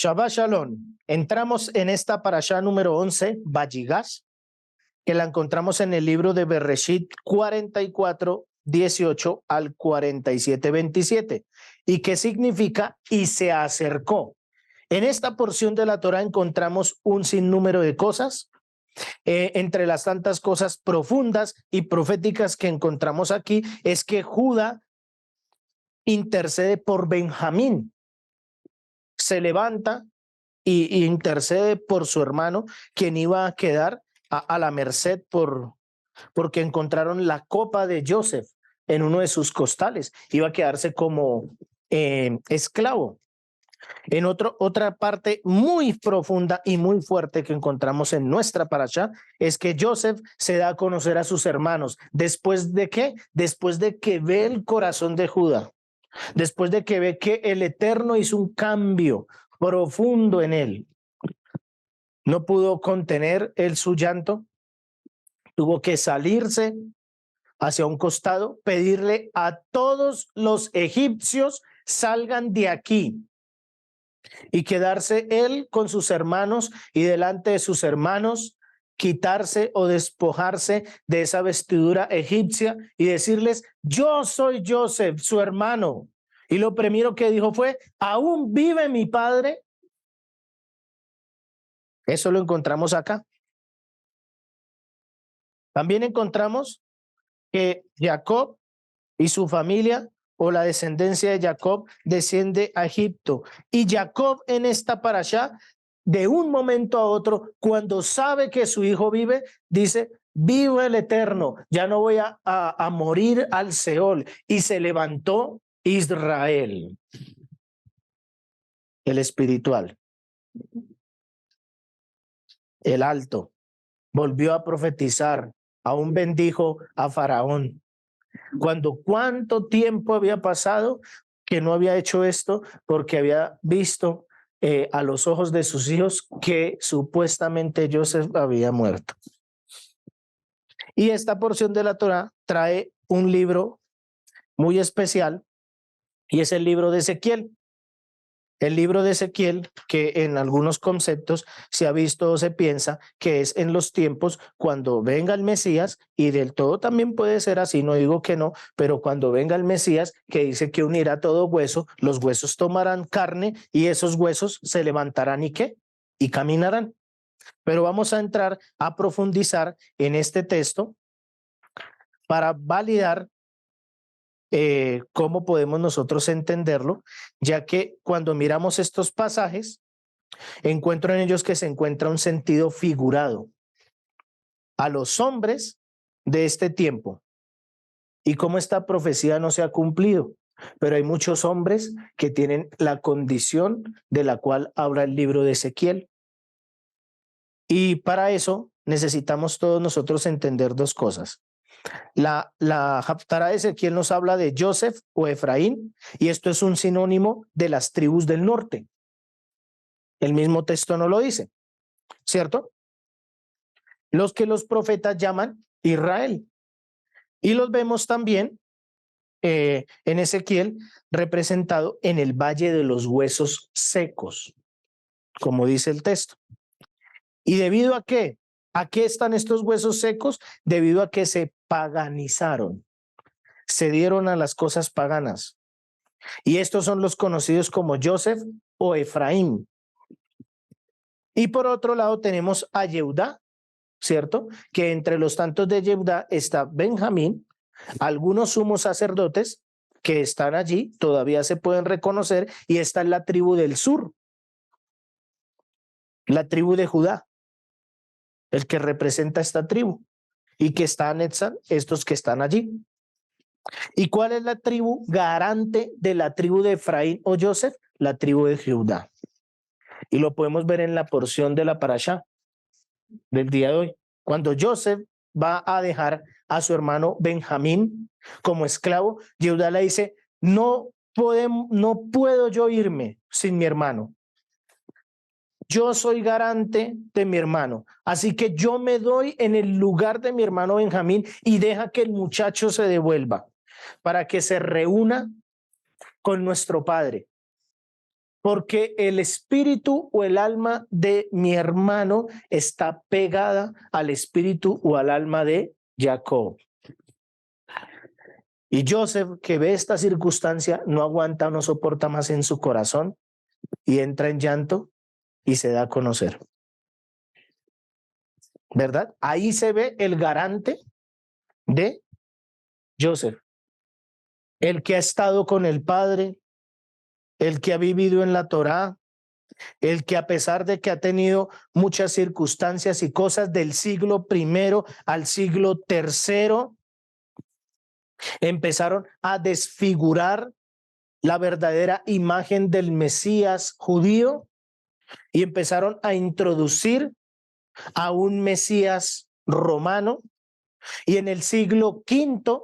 Shabbat Shalom. Entramos en esta parashá número 11, Vayigash, que la encontramos en el libro de Bereshit 44, 18 al 47, 27. ¿Y qué significa? Y se acercó. En esta porción de la Torah encontramos un sinnúmero de cosas. Entre las tantas cosas profundas y proféticas que encontramos aquí es que Judá intercede por Benjamín. Se levanta y intercede por su hermano, quien iba a quedar a la merced porque encontraron la copa de Joseph en uno de sus costales. Iba a quedarse como esclavo. En otra parte muy profunda y muy fuerte que encontramos en nuestra parashá es que Joseph se da a conocer a sus hermanos. ¿Después de qué? Después de que ve el corazón de Judá. Después de que ve que el Eterno hizo un cambio profundo en él. No pudo contener su llanto, tuvo que salirse hacia un costado, pedirle a todos los egipcios salgan de aquí y quedarse él con sus hermanos y delante de sus hermanos quitarse o despojarse de esa vestidura egipcia y decirles: yo soy Joseph, su hermano. Y lo primero que dijo fue: ¿aún vive mi padre? Eso lo encontramos acá. También encontramos que Jacob y su familia o la descendencia de Jacob desciende a Egipto. Y Jacob en esta parashá, de un momento a otro, cuando sabe que su hijo vive, dice: vive el Eterno, ya no voy a morir al Seol. Y se levantó Israel, el espiritual, el alto, volvió a profetizar, aún bendijo a Faraón. ¿Cuánto tiempo había pasado que no había hecho esto? Porque había visto a los ojos de sus hijos que supuestamente Joseph había muerto. Y esta porción de la Torah trae un libro muy especial y es el libro de Ezequiel. El libro de Ezequiel, que en algunos conceptos se ha visto o se piensa que es en los tiempos cuando venga el Mesías, y del todo también puede ser así, no digo que no, pero cuando venga el Mesías, que dice que unirá todo hueso, los huesos tomarán carne y esos huesos se levantarán y ¿qué? Y caminarán. Pero vamos a entrar a profundizar en este texto para validar cómo podemos nosotros entenderlo, ya que cuando miramos estos pasajes, encuentro en ellos que se encuentra un sentido figurado a los hombres de este tiempo y cómo esta profecía no se ha cumplido. Pero hay muchos hombres que tienen la condición de la cual habla el libro de Ezequiel. Y para eso necesitamos todos nosotros entender dos cosas. La Haftará de Ezequiel nos habla de Joseph o Efraín, y esto es un sinónimo de las tribus del norte. El mismo texto no lo dice, ¿cierto? Los que los profetas llaman Israel. Y los vemos también en Ezequiel representado en el valle de los huesos secos, como dice el texto. ¿Y debido a qué? ¿A qué están estos huesos secos? Debido a que se paganizaron, se dieron a las cosas paganas. Y estos son los conocidos como Joseph o Efraín. Y por otro lado tenemos a Yehudá, ¿cierto? Que entre los tantos de Yehudá está Benjamín, algunos sumos sacerdotes que están allí, todavía se pueden reconocer, y está la tribu del sur, la tribu de Judá, el que representa esta tribu, y que está anexa estos que están allí. ¿Y cuál es la tribu garante de la tribu de Efraín o Joseph? La tribu de Judá. Y lo podemos ver en la porción de la parashá del día de hoy. Cuando Joseph va a dejar a su hermano Benjamín como esclavo, Judá le dice: no puedo yo irme sin mi hermano. Yo soy garante de mi hermano, así que yo me doy en el lugar de mi hermano Benjamín y deja que el muchacho se devuelva para que se reúna con nuestro padre, porque el espíritu o el alma de mi hermano está pegada al espíritu o al alma de Jacob. Y Joseph, que ve esta circunstancia, no aguanta, no soporta más en su corazón y entra en llanto y se da a conocer. ¿Verdad? Ahí se ve el garante de Joseph, el que ha estado con el Padre, el que ha vivido en la Torá, el que a pesar de que ha tenido muchas circunstancias y cosas del siglo I al siglo III, empezaron a desfigurar la verdadera imagen del Mesías judío y empezaron a introducir a un Mesías romano. Y en el siglo V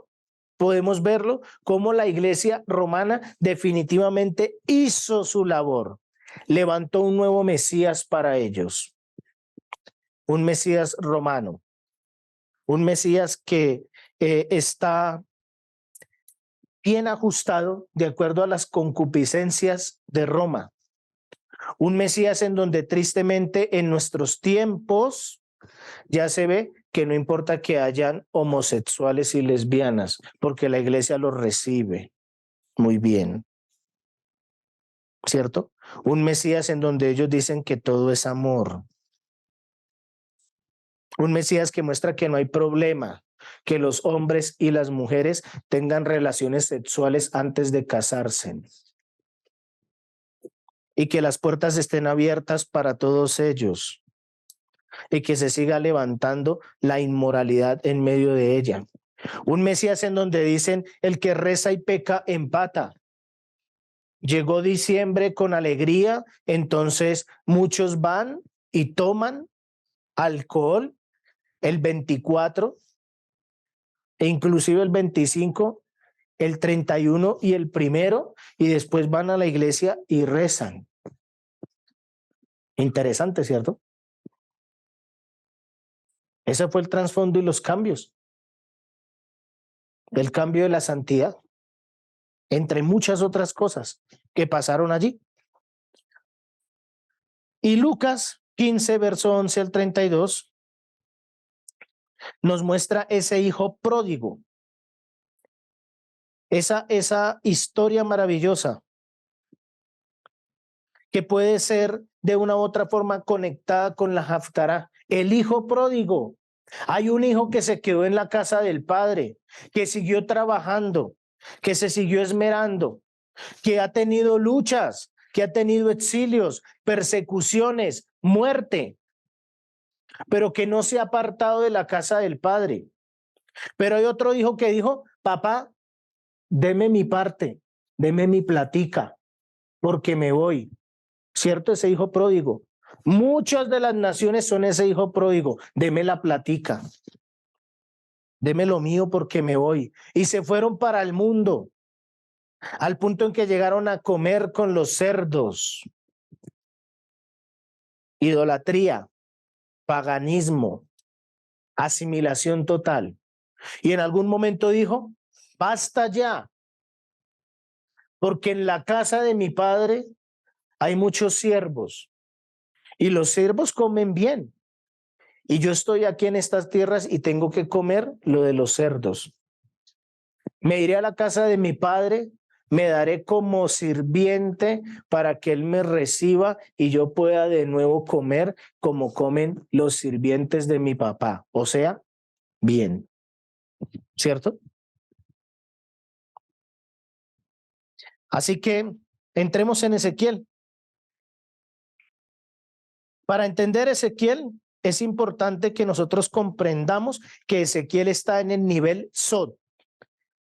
podemos verlo como la iglesia romana definitivamente hizo su labor. Levantó un nuevo Mesías para ellos, un Mesías romano, un Mesías que está bien ajustado de acuerdo a las concupiscencias de Roma. Un Mesías en donde tristemente en nuestros tiempos ya se ve que no importa que hayan homosexuales y lesbianas, porque la iglesia los recibe muy bien, ¿cierto? Un Mesías en donde ellos dicen que todo es amor. Un Mesías que muestra que no hay problema, que los hombres y las mujeres tengan relaciones sexuales antes de casarse y que las puertas estén abiertas para todos ellos y que se siga levantando la inmoralidad en medio de ella. Un Mesías en donde dicen el que reza y peca empata. Llegó diciembre con alegría, entonces muchos van y toman alcohol el 24 e inclusive el 25, el 31 y el 1, y después van a la iglesia y rezan. Interesante, ¿cierto? Ese fue el trasfondo y los cambios. El cambio de la santidad, entre muchas otras cosas que pasaron allí. Y Lucas 15, verso 11 al 32, nos muestra ese hijo pródigo. Esa historia maravillosa que puede ser de una u otra forma conectada con la Haftará. El hijo pródigo. Hay un hijo que se quedó en la casa del padre, que siguió trabajando, que se siguió esmerando, que ha tenido luchas, que ha tenido exilios, persecuciones, muerte, pero que no se ha apartado de la casa del padre. Pero hay otro hijo que dijo, papá, deme mi parte, deme mi platica, porque me voy. ¿Cierto? Ese hijo pródigo. Muchas de las naciones son ese hijo pródigo. Deme la platica, deme lo mío porque me voy. Y se fueron para el mundo, al punto en que llegaron a comer con los cerdos. Idolatría, paganismo, asimilación total. Y en algún momento dijo, basta ya, porque en la casa de mi padre hay muchos siervos y los siervos comen bien. Y yo estoy aquí en estas tierras y tengo que comer lo de los cerdos. Me iré a la casa de mi padre, me daré como sirviente para que él me reciba y yo pueda de nuevo comer como comen los sirvientes de mi papá. O sea, bien, ¿cierto? Así que entremos en Ezequiel. Para entender Ezequiel, es importante que nosotros comprendamos que Ezequiel está en el nivel Sod,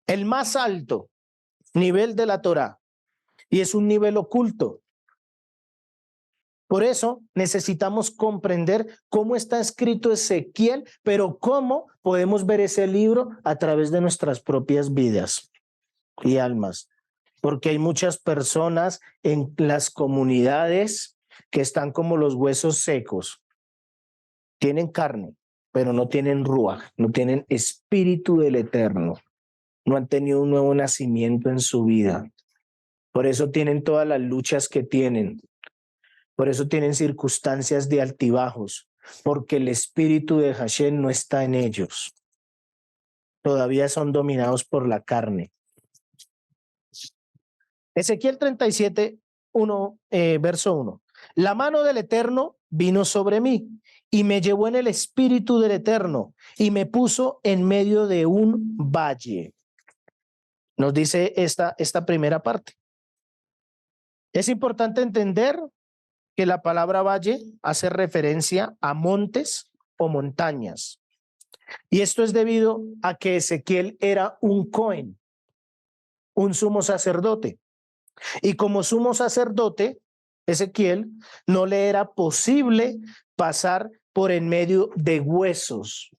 el más alto nivel de la Torá, y es un nivel oculto. Por eso necesitamos comprender cómo está escrito Ezequiel, pero cómo podemos ver ese libro a través de nuestras propias vidas y almas. Porque hay muchas personas en las comunidades que están como los huesos secos. Tienen carne, pero no tienen ruaj, no tienen espíritu del Eterno. No han tenido un nuevo nacimiento en su vida. Por eso tienen todas las luchas que tienen. Por eso tienen circunstancias de altibajos, porque el espíritu de Hashem no está en ellos. Todavía son dominados por la carne. Ezequiel 37, verso 1. La mano del Eterno vino sobre mí y me llevó en el espíritu del Eterno y me puso en medio de un valle. Nos dice esta primera parte. Es importante entender que la palabra valle hace referencia a montes o montañas. Y esto es debido a que Ezequiel era un cohen, un sumo sacerdote. Y como sumo sacerdote, Ezequiel no le era posible pasar por en medio de huesos,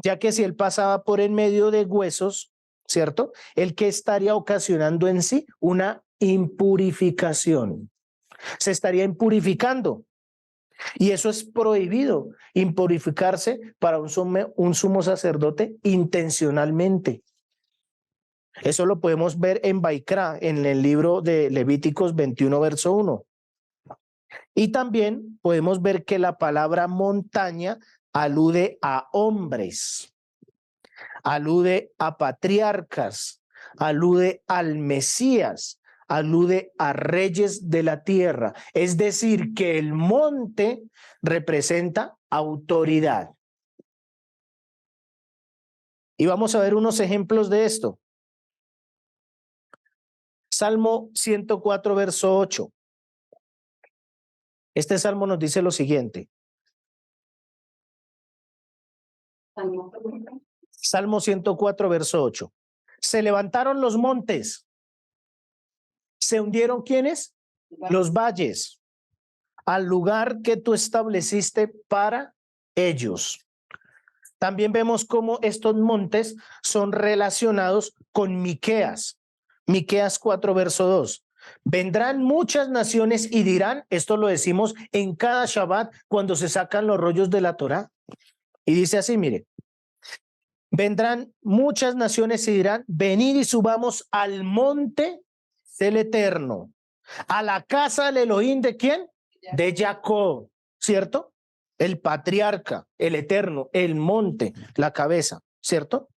ya que si él pasaba por en medio de huesos, ¿cierto? El que estaría ocasionando en sí una impurificación. Se estaría impurificando. Y eso es prohibido, impurificarse para un sumo sacerdote intencionalmente. Eso lo podemos ver en Baikra, en el libro de Levíticos 21, verso 1. Y también podemos ver que la palabra montaña alude a hombres, alude a patriarcas, alude al Mesías, alude a reyes de la tierra. Es decir, que el monte representa autoridad. Y vamos a ver unos ejemplos de esto. Salmo 104, verso 8. Este salmo nos dice lo siguiente. Salmo 104, verso 8. Se levantaron los montes. ¿Se hundieron quiénes? Los valles. Al lugar que tú estableciste para ellos. También vemos cómo estos montes son relacionados con Miqueas. Miqueas 4, verso 2. Vendrán muchas naciones y dirán, esto lo decimos en cada Shabbat cuando se sacan los rollos de la Torá. Y dice así, mire, vendrán muchas naciones y dirán, venid y subamos al monte del Eterno, a la casa del Elohim, ¿de quién? De Jacob, ¿cierto? El patriarca, el Eterno, el monte, la cabeza, ¿cierto?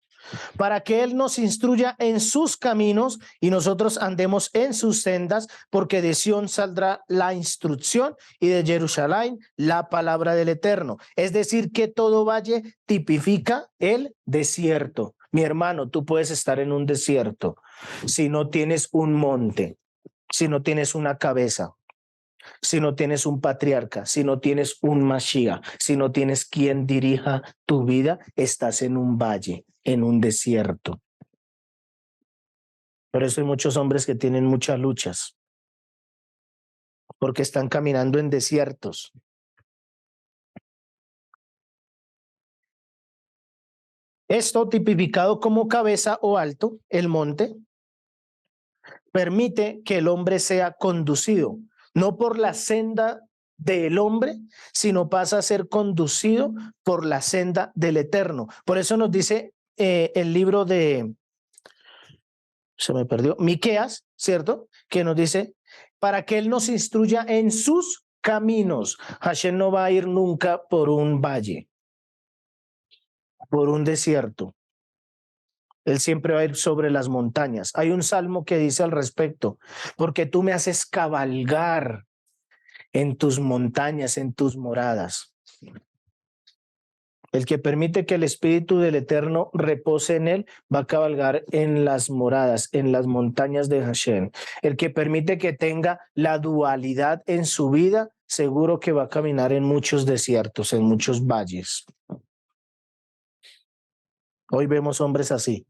Para que Él nos instruya en sus caminos y nosotros andemos en sus sendas, porque de Sión saldrá la instrucción y de Jerusalén la palabra del Eterno. Es decir, que todo valle tipifica el desierto. Mi hermano, tú puedes estar en un desierto si no tienes un monte, si no tienes una cabeza, si no tienes un patriarca, si no tienes un Mashiach, si no tienes quien dirija tu vida, estás en un valle, en un desierto. Por eso hay muchos hombres que tienen muchas luchas, porque están caminando en desiertos. Esto, tipificado como cabeza o alto, el monte, permite que el hombre sea conducido, no por la senda del hombre, sino pasa a ser conducido por la senda del Eterno. Por eso nos dice el libro de, se me perdió, Miqueas, ¿cierto? Que nos dice, para que Él nos instruya en sus caminos. Hashem no va a ir nunca por un valle, por un desierto. Él siempre va a ir sobre las montañas. Hay un salmo que dice al respecto, porque tú me haces cabalgar en tus montañas, en tus moradas. El que permite que el Espíritu del Eterno repose en él va a cabalgar en las moradas, en las montañas de Hashem. El que permite que tenga la dualidad en su vida, seguro que va a caminar en muchos desiertos, en muchos valles. Hoy vemos hombres así,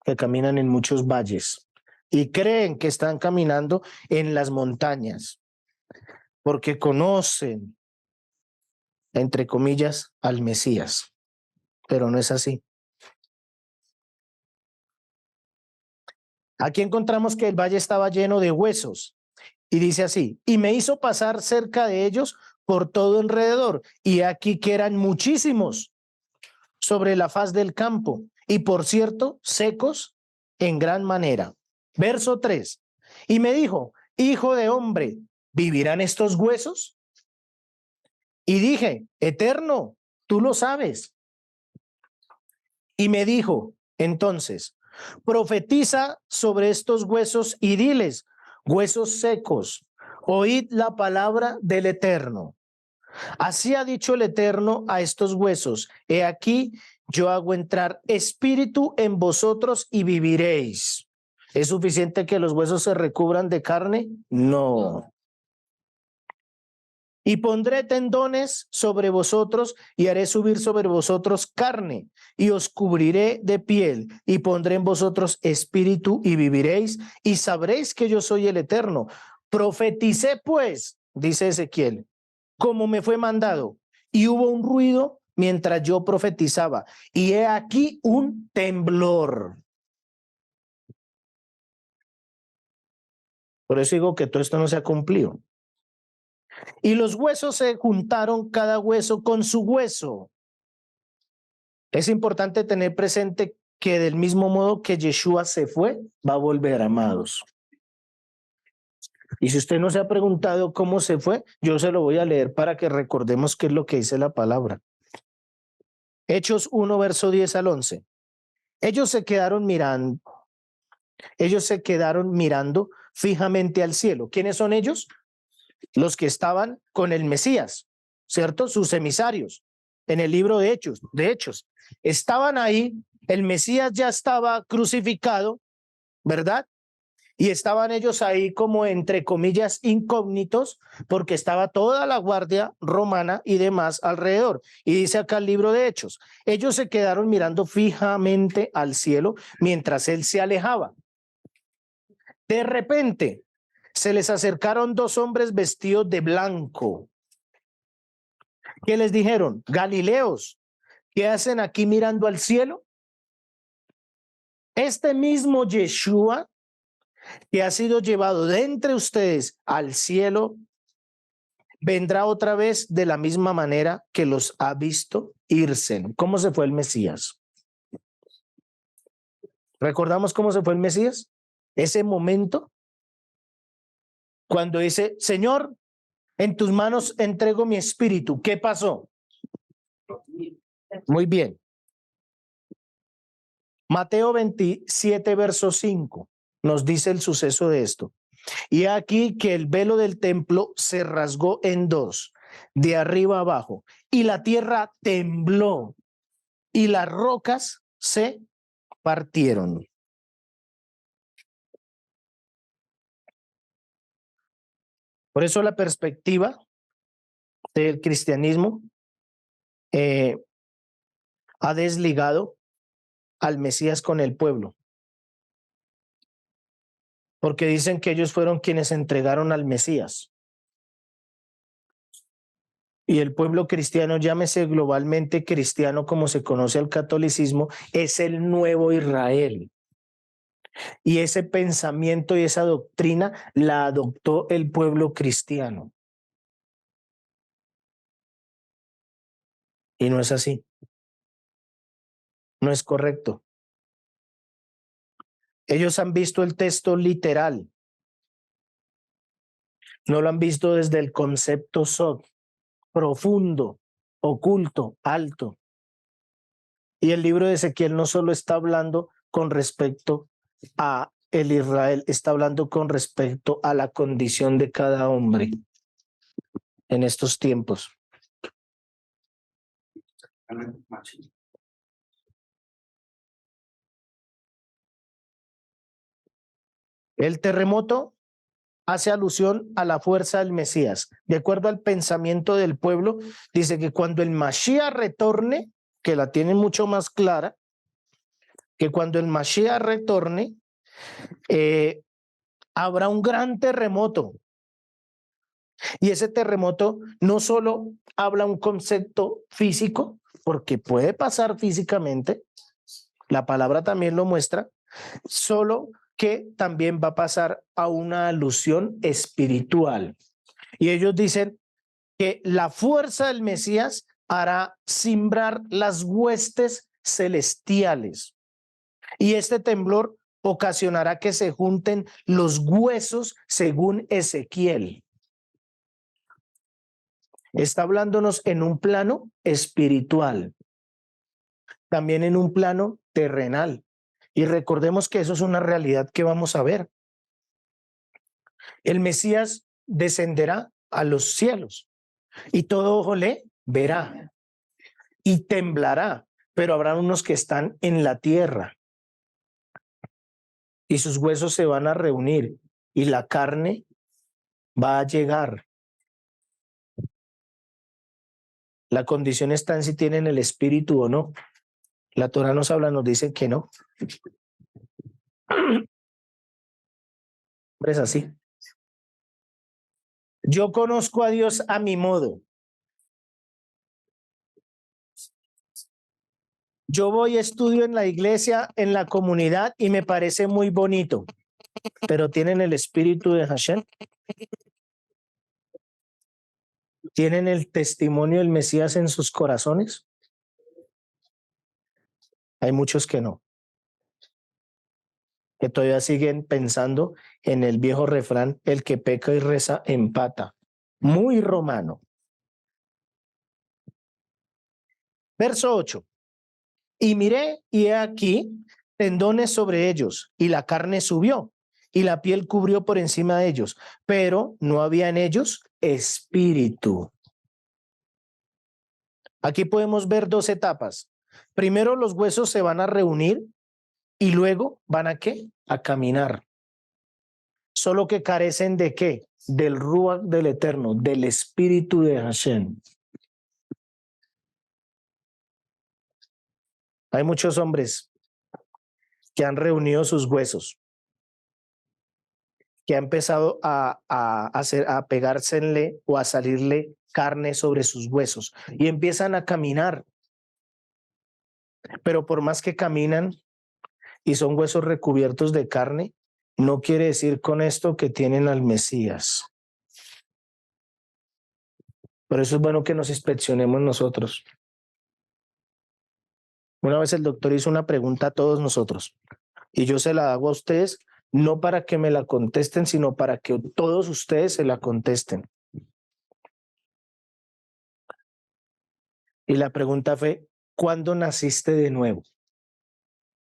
que caminan en muchos valles y creen que están caminando en las montañas, porque conocen, entre comillas, al Mesías, pero no es así. Aquí encontramos que el valle estaba lleno de huesos y dice así, y me hizo pasar cerca de ellos por todo alrededor, y aquí que eran muchísimos sobre la faz del campo, y por cierto, secos en gran manera. Verso 3, Y me dijo, hijo de hombre, ¿vivirán estos huesos? Y dije, Eterno, tú lo sabes. Y me dijo, entonces, profetiza sobre estos huesos y diles, huesos secos, oíd la palabra del Eterno. Así ha dicho el Eterno a estos huesos, he aquí, yo hago entrar espíritu en vosotros y viviréis. ¿Es suficiente que los huesos se recubran de carne? No. Y pondré tendones sobre vosotros y haré subir sobre vosotros carne y os cubriré de piel y pondré en vosotros espíritu y viviréis y sabréis que yo soy el Eterno. Profeticé pues, dice Ezequiel, como me fue mandado, y hubo un ruido mientras yo profetizaba y he aquí un temblor. Por eso digo que todo esto no se ha cumplido. Y los huesos se juntaron cada hueso con su hueso. Es importante tener presente que del mismo modo que Yeshua se fue, va a volver, amados. Y si usted no se ha preguntado cómo se fue, yo se lo voy a leer para que recordemos qué es lo que dice la palabra. Hechos 1, verso 10 al 11. Ellos se quedaron mirando fijamente al cielo. ¿Quiénes son ellos? Los que estaban con el Mesías, ¿cierto? Sus emisarios en el libro de Hechos. Estaban ahí, el Mesías ya estaba crucificado, ¿verdad? Y estaban ellos ahí como entre comillas incógnitos porque estaba toda la guardia romana y demás alrededor. Y dice acá el libro de Hechos, ellos se quedaron mirando fijamente al cielo mientras él se alejaba. De repente se les acercaron dos hombres vestidos de blanco. ¿Qué les dijeron? Galileos, ¿qué hacen aquí mirando al cielo? Este mismo Yeshua que ha sido llevado de entre ustedes al cielo, vendrá otra vez de la misma manera que los ha visto irse. ¿Cómo se fue el Mesías? ¿Recordamos cómo se fue el Mesías? Ese momento cuando dice, Señor, en tus manos entrego mi espíritu. ¿Qué pasó? Muy bien. Mateo 27, verso 5, nos dice el suceso de esto. Y aquí que el velo del templo se rasgó en dos, de arriba abajo, y la tierra tembló, y las rocas se partieron. Por eso la perspectiva del cristianismo ha desligado al Mesías con el pueblo, porque dicen que ellos fueron quienes entregaron al Mesías. Y el pueblo cristiano, llámese globalmente cristiano como se conoce al catolicismo, es el nuevo Israel. Y ese pensamiento y esa doctrina la adoptó el pueblo cristiano. Y no es así. No es correcto. Ellos han visto el texto literal. No lo han visto desde el concepto sod, profundo, oculto, alto. Y el libro de Ezequiel no solo está hablando con respecto a el Israel, está hablando con respecto a la condición de cada hombre en estos tiempos. El terremoto hace alusión a la fuerza del Mesías. De acuerdo al pensamiento del pueblo, dice que cuando el Mashiach retorne, que la tienen mucho más clara, que cuando el Mashiach retorne, habrá un gran terremoto. Y ese terremoto no solo habla un concepto físico, porque puede pasar físicamente, la palabra también lo muestra, solo que también va a pasar a una alusión espiritual. Y ellos dicen que la fuerza del Mesías hará cimbrar las huestes celestiales. Y este temblor ocasionará que se junten los huesos según Ezequiel. Está hablándonos en un plano espiritual, también en un plano terrenal. Y recordemos que eso es una realidad que vamos a ver. El Mesías descenderá a los cielos y todo ojo le verá y temblará, pero habrá unos que están en la tierra y sus huesos se van a reunir y la carne va a llegar. La condición está en si tienen el espíritu o no. La Torá nos habla, nos dice que no. Es así. Yo conozco a Dios a mi modo. Yo voy, estudio en la iglesia, en la comunidad y me parece muy bonito. Pero ¿tienen el espíritu de Hashem? ¿Tienen el testimonio del Mesías en sus corazones? Hay muchos que no, que todavía siguen pensando en el viejo refrán, el que peca y reza empata. Muy romano. Verso 8. Y miré, y he aquí tendones sobre ellos, y la carne subió, y la piel cubrió por encima de ellos, pero no había en ellos espíritu. Aquí podemos ver dos etapas. Primero los huesos se van a reunir y luego van a ¿qué? A caminar. Solo que carecen de ¿qué? Del Ruach del Eterno, del Espíritu de Hashem. Hay muchos hombres que han reunido sus huesos, que ha empezado a pegársele o a salirle carne sobre sus huesos y empiezan a caminar. Pero por más que caminan y son huesos recubiertos de carne, no quiere decir con esto que tienen al Mesías. Por eso es bueno que nos inspeccionemos nosotros. Una vez el doctor hizo una pregunta a todos nosotros y yo se la hago a ustedes, no para que me la contesten, sino para que todos ustedes se la contesten. Y la pregunta fue, ¿cuándo naciste de nuevo?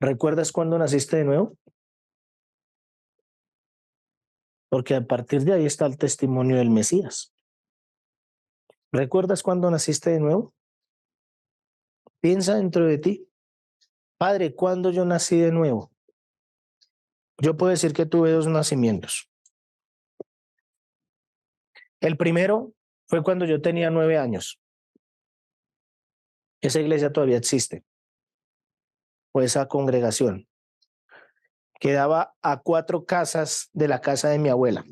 ¿Recuerdas cuándo naciste de nuevo? Porque a partir de ahí está el testimonio del Mesías. ¿Recuerdas cuándo naciste de nuevo? Piensa dentro de ti. Padre, ¿cuándo yo nací de nuevo? Yo puedo decir que tuve dos nacimientos. El primero fue cuando yo tenía 9 años. Esa iglesia todavía existe, o esa congregación. Quedaba a 4 casas de la casa de mi abuela.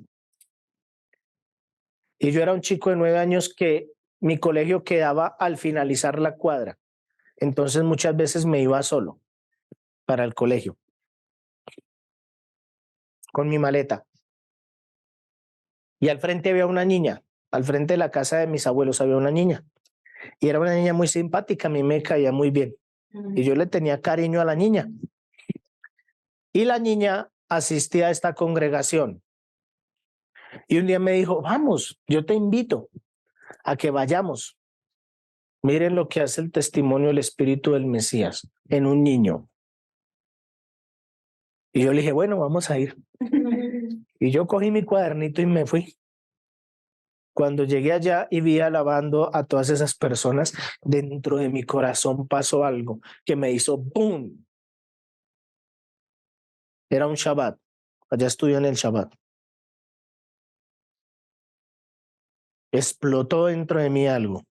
Y yo era un chico de 9 años que mi colegio quedaba al finalizar la cuadra. Entonces muchas veces me iba solo para el colegio, con mi maleta. Y al frente había una niña, al frente de la casa de mis abuelos había una niña. Y era una niña muy simpática, a mí me caía muy bien. Y yo le tenía cariño a la niña. Y la niña asistía a esta congregación. Y un día me dijo, vamos, yo te invito a que vayamos. Miren lo que hace el testimonio del Espíritu del Mesías en un niño. Y yo le dije, bueno, vamos a ir. Y yo cogí mi cuadernito y me fui. Cuando llegué allá y vi alabando a todas esas personas, dentro de mi corazón pasó algo que me hizo ¡boom! Era un Shabbat. Allá estudié en el Shabbat. Explotó dentro de mí algo.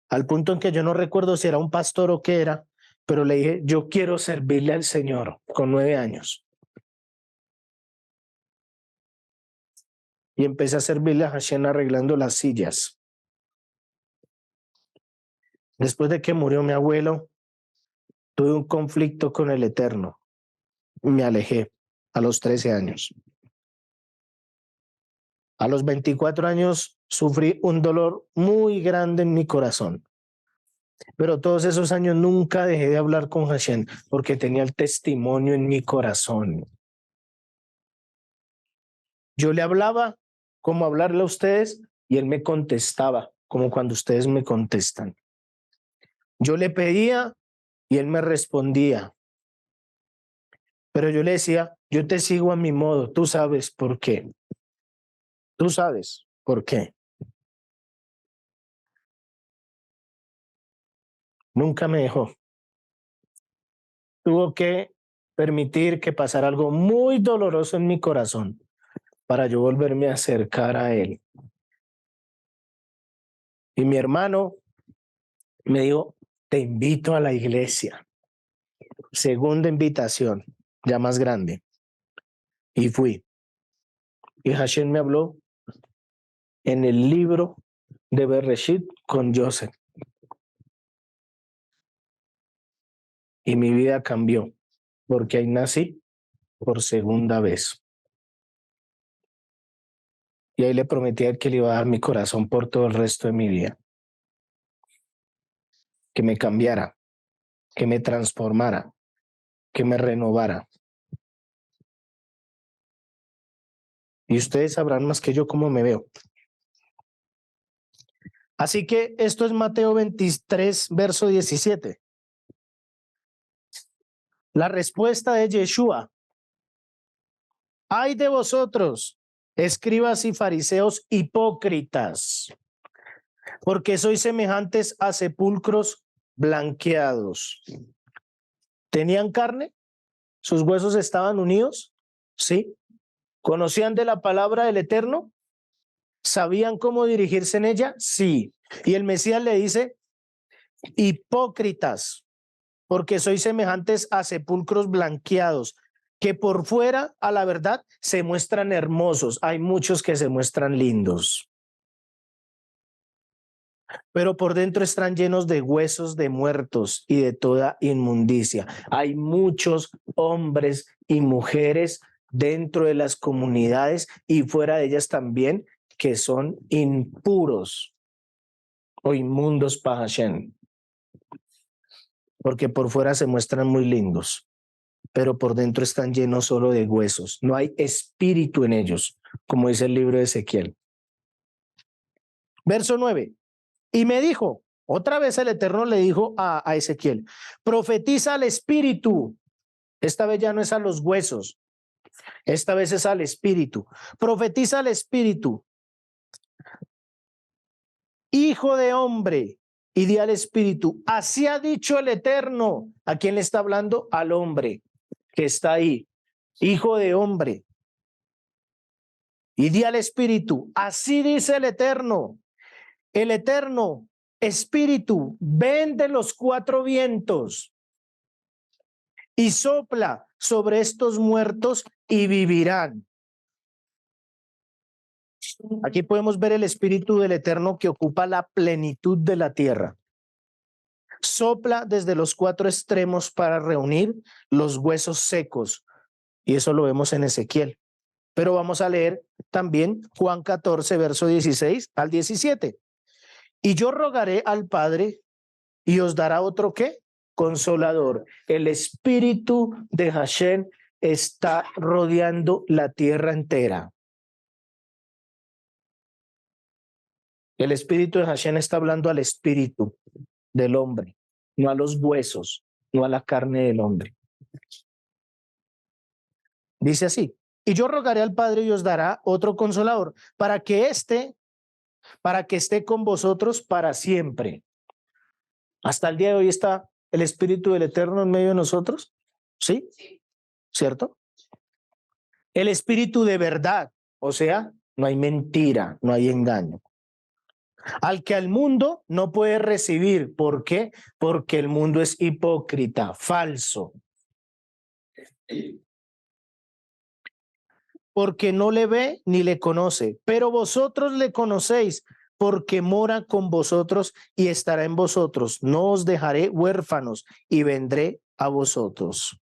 Al punto en que yo no recuerdo si era un pastor o qué era, pero le dije, yo quiero servirle al Señor con 9 años. Y empecé a servirle a Hashem arreglando las sillas. Después de que murió mi abuelo, tuve un conflicto con el Eterno. Me alejé a los 13 años. A los 24 años sufrí un dolor muy grande en mi corazón. Pero todos esos años nunca dejé de hablar con Hashem porque tenía el testimonio en mi corazón. Yo le hablaba como hablarle a ustedes y él me contestaba como cuando ustedes me contestan. Yo le pedía y él me respondía. Pero yo le decía, yo te sigo a mi modo, tú sabes por qué. Tú sabes por qué. Nunca me dejó. Tuvo que permitir que pasara algo muy doloroso en mi corazón para yo volverme a acercar a él. Y mi hermano me dijo, te invito a la iglesia. Segunda invitación, ya más grande. Y fui. Y Hashem me habló en el libro de Bereshit con Joseph. Y mi vida cambió, porque ahí nací por segunda vez. Y ahí le prometí a él que le iba a dar mi corazón por todo el resto de mi vida. Que me cambiara, que me transformara, que me renovara. Y ustedes sabrán más que yo cómo me veo. Así que esto es Mateo 23, verso 17. La respuesta de Yeshua. Ay de vosotros, escribas y fariseos hipócritas, porque sois semejantes a sepulcros blanqueados. ¿Tenían carne? ¿Sus huesos estaban unidos? Sí. ¿Conocían de la palabra del Eterno? ¿Sabían cómo dirigirse en ella? Sí. Y el Mesías le dice, hipócritas, porque sois semejantes a sepulcros blanqueados, que por fuera, a la verdad, se muestran hermosos. Hay muchos que se muestran lindos, pero por dentro están llenos de huesos de muertos y de toda inmundicia. Hay muchos hombres y mujeres dentro de las comunidades y fuera de ellas también que son impuros o inmundos para Hashem, porque por fuera se muestran muy lindos, pero por dentro están llenos solo de huesos. No hay espíritu en ellos, como dice el libro de Ezequiel. Verso 9. Y me dijo, otra vez el Eterno le dijo a Ezequiel, profetiza al espíritu. Esta vez ya no es a los huesos, esta vez es al espíritu. Profetiza al espíritu. Hijo de hombre, y di al espíritu, así ha dicho el Eterno. ¿A quién le está hablando? Al hombre que está ahí. Hijo de hombre. Y di al espíritu, así dice el Eterno. El Eterno Espíritu, ven de los cuatro vientos y sopla sobre estos muertos y vivirán. Aquí podemos ver el Espíritu del Eterno que ocupa la plenitud de la tierra. Sopla desde los cuatro extremos para reunir los huesos secos. Y eso lo vemos en Ezequiel. Pero vamos a leer también Juan 14, verso 16 al 17. Y yo rogaré al Padre y os dará otro ¿qué? Consolador. El Espíritu de Hashem está rodeando la tierra entera. El Espíritu de Hashem está hablando al espíritu del hombre, no a los huesos, no a la carne del hombre. Dice así, y yo rogaré al Padre y os dará otro consolador para que esté con vosotros para siempre. Hasta el día de hoy está el Espíritu del Eterno en medio de nosotros. ¿Sí? ¿Cierto? El Espíritu de verdad, o sea, no hay mentira, no hay engaño. Al que al mundo no puede recibir. ¿Por qué? Porque el mundo es hipócrita, falso. Porque no le ve ni le conoce, pero vosotros le conocéis, porque mora con vosotros y estará en vosotros. No os dejaré huérfanos y vendré a vosotros.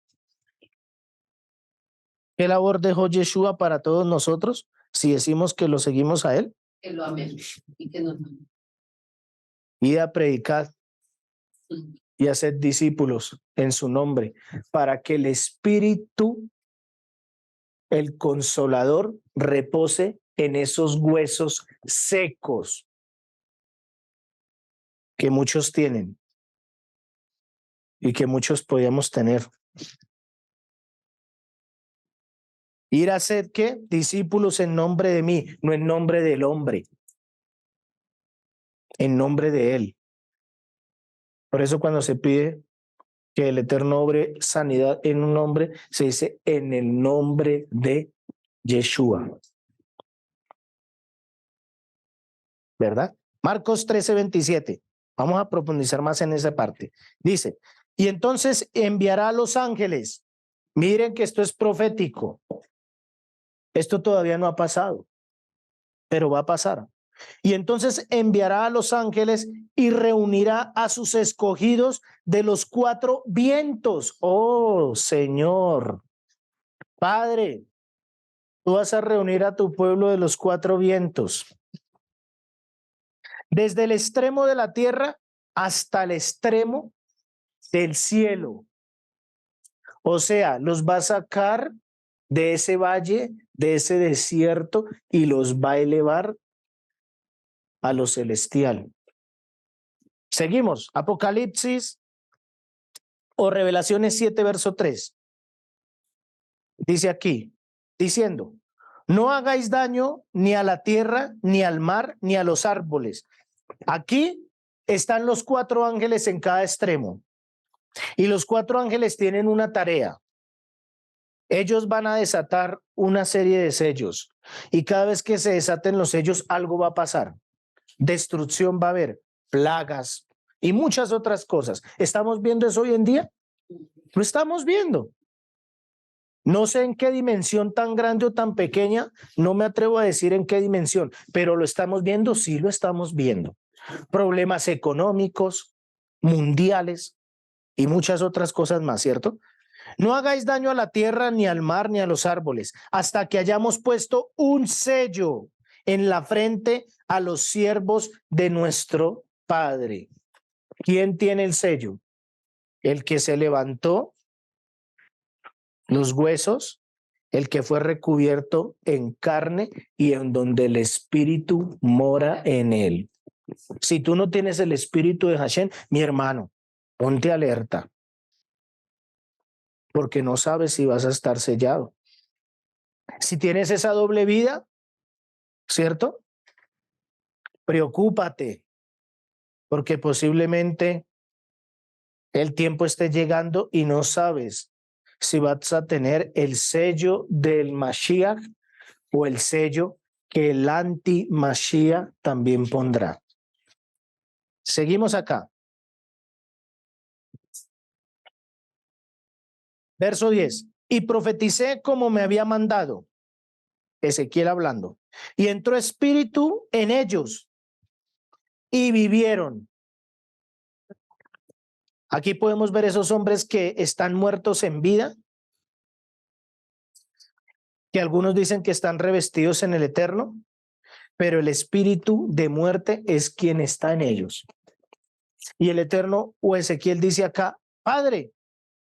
¿Qué labor dejó Yeshua para todos nosotros si decimos que lo seguimos a él? Que lo amemos y que nos amemos. Id a predicar y haced discípulos en su nombre, para que el Espíritu, el Consolador, repose en esos huesos secos que muchos tienen y que muchos podíamos tener. Ir a ser, ¿qué? Discípulos en nombre de mí, no en nombre del hombre, en nombre de él. Por eso cuando se pide que el Eterno obre sanidad en un nombre, se dice en el nombre de Yeshua. ¿Verdad? Marcos 13:27. Vamos a profundizar más en esa parte. Dice, y entonces enviará a los ángeles. Miren que esto es profético. Esto todavía no ha pasado, pero va a pasar. Y entonces enviará a los ángeles y reunirá a sus escogidos de los cuatro vientos. Oh, Señor, Padre, tú vas a reunir a tu pueblo de los cuatro vientos. Desde el extremo de la tierra hasta el extremo del cielo. O sea, los va a sacar de ese valle, de ese desierto, y los va a elevar a lo celestial. Seguimos. Apocalipsis o Revelaciones 7, verso 3. Dice aquí, diciendo, no hagáis daño ni a la tierra, ni al mar, ni a los árboles. Aquí están los cuatro ángeles en cada extremo. Y los cuatro ángeles tienen una tarea. Ellos van a desatar una serie de sellos. Y cada vez que se desaten los sellos, algo va a pasar. Destrucción va a haber, plagas y muchas otras cosas. ¿Estamos viendo eso hoy en día? Lo estamos viendo. No sé en qué dimensión tan grande o tan pequeña, no me atrevo a decir en qué dimensión, pero lo estamos viendo, sí lo estamos viendo. Problemas económicos, mundiales y muchas otras cosas más, ¿cierto? No hagáis daño a la tierra, ni al mar, ni a los árboles, hasta que hayamos puesto un sello en la frente a los siervos de nuestro Padre. ¿Quién tiene el sello? El que se levantó los huesos, el que fue recubierto en carne y en donde el Espíritu mora en él. Si tú no tienes el Espíritu de Hashem, mi hermano, ponte alerta, porque no sabes si vas a estar sellado. Si tienes esa doble vida, ¿cierto? Preocúpate, porque posiblemente el tiempo esté llegando y no sabes si vas a tener el sello del Mashiach o el sello que el anti-Mashiach también pondrá. Seguimos acá. Verso 10. Y profeticé como me había mandado. Ezequiel hablando. Y entró espíritu en ellos y vivieron. Aquí podemos ver esos hombres que están muertos en vida, que algunos dicen que están revestidos en el eterno, pero el espíritu de muerte es quien está en ellos. Y el eterno o Ezequiel dice acá, Padre,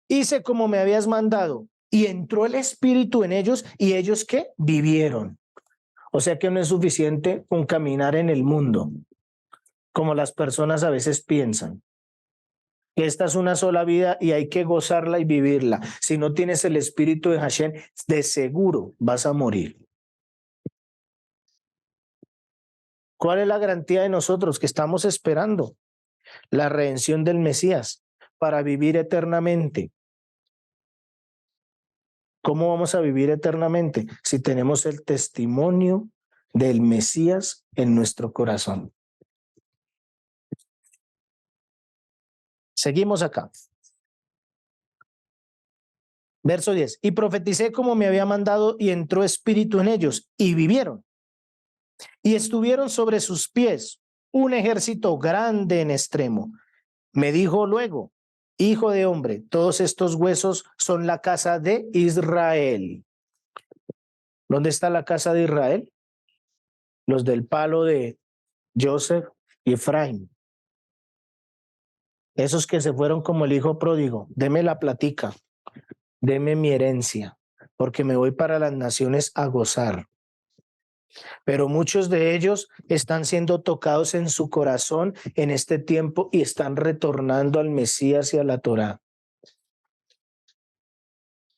hice como me habías mandado, y entró el espíritu en ellos, y ellos ¿qué? Vivieron. O sea que no es suficiente con caminar en el mundo, como las personas a veces piensan. Que esta es una sola vida y hay que gozarla y vivirla. Si no tienes el espíritu de Hashem, de seguro vas a morir. ¿Cuál es la garantía de nosotros que estamos esperando? La redención del Mesías para vivir eternamente. ¿Cómo vamos a vivir eternamente? Si tenemos el testimonio del Mesías en nuestro corazón. Seguimos acá. Verso 10. Y profeticé como me había mandado y entró espíritu en ellos y vivieron. Y estuvieron sobre sus pies un ejército grande en extremo. Me dijo luego, hijo de hombre, todos estos huesos son la casa de Israel. ¿Dónde está la casa de Israel? Los del palo de Joseph y Efraín. Esos que se fueron como el hijo pródigo, deme la platica, deme mi herencia, porque me voy para las naciones a gozar. Pero muchos de ellos están siendo tocados en su corazón en este tiempo y están retornando al Mesías y a la Torá.